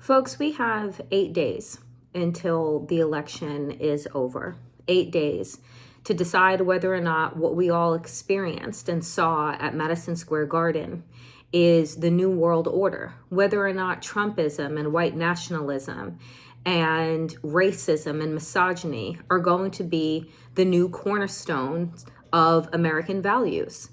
Folks, we have 8 days until the election is over. 8 days to decide whether or not what we all experienced and saw at Madison Square Garden is the new world order, whether or not Trumpism and white nationalism and racism and misogyny are going to be the new cornerstones of American values.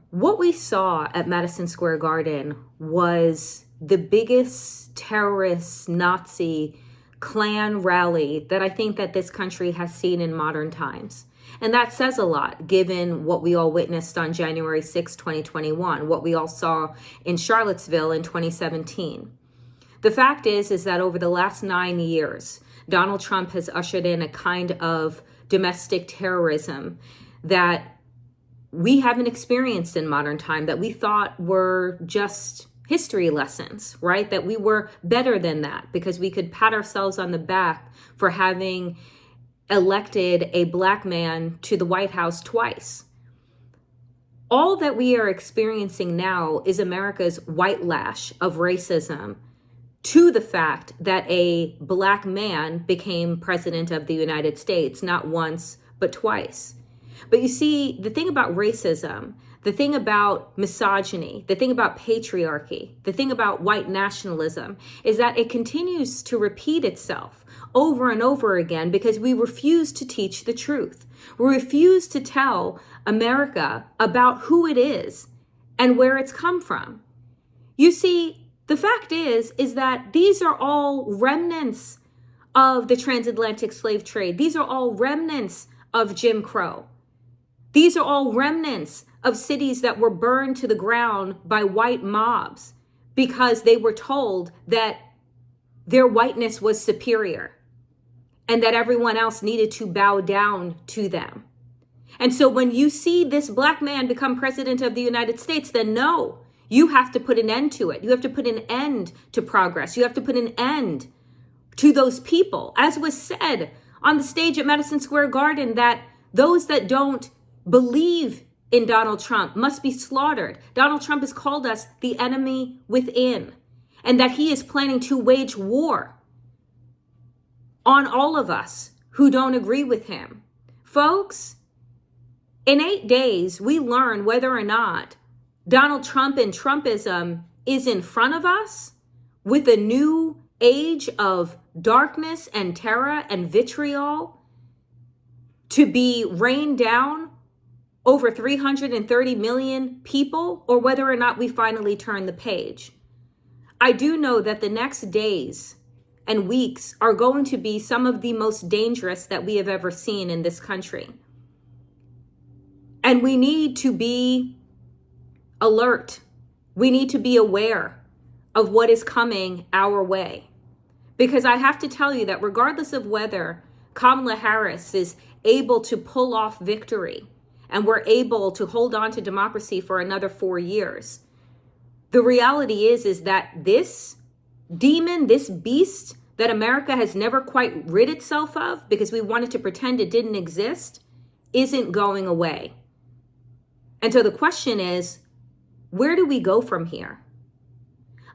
What we saw at Madison Square Garden was the biggest terrorist Nazi Klan rally that I think that this country has seen in modern times. And that says a lot, given what we all witnessed on January 6, 2021, what we all saw in Charlottesville in 2017. The fact is that over the last 9 years, Donald Trump has ushered in a kind of domestic terrorism that we haven't experienced in modern time, that we thought were just history lessons, right? That we were better than that because we could pat ourselves on the back for having elected a black man to the White House twice. All that we are experiencing now is America's white lash of racism to the fact that a black man became president of the United States, not once, but twice. But you see, the thing about racism, the thing about misogyny, the thing about patriarchy, the thing about white nationalism is that it continues to repeat itself over and over again because we refuse to teach the truth. We refuse to tell America about who it is and where it's come from. You see, the fact is that these are all remnants of the transatlantic slave trade. These are all remnants of Jim Crow. These are all remnants of cities that were burned to the ground by white mobs because they were told that their whiteness was superior and that everyone else needed to bow down to them. And so when you see this black man become president of the United States, then no, you have to put an end to it. You have to put an end to progress. You have to put an end to those people. As was said on the stage at Madison Square Garden, that those that don't believe in Donald Trump must be slaughtered. Donald Trump has called us the enemy within, and that he is planning to wage war on all of us who don't agree with him. Folks, in 8 days, we learn whether or not Donald Trump and Trumpism is in front of us with a new age of darkness and terror and vitriol to be rained down over 330 million people, or whether or not we finally turn the page. I do know that the next days and weeks are going to be some of the most dangerous that we have ever seen in this country. And we need to be alert. We need to be aware of what is coming our way. Because I have to tell you that regardless of whether Kamala Harris is able to pull off victory and we're able to hold on to democracy for another 4 years, the reality is that this demon, this beast that America has never quite rid itself of because we wanted to pretend it didn't exist, isn't going away. And so the question is, where do we go from here?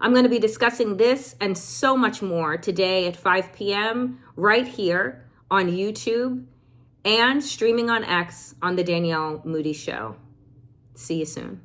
I'm going to be discussing this and so much more today at 5 p.m. right here on YouTube and streaming on X on the Danielle Moodie Show. See you soon.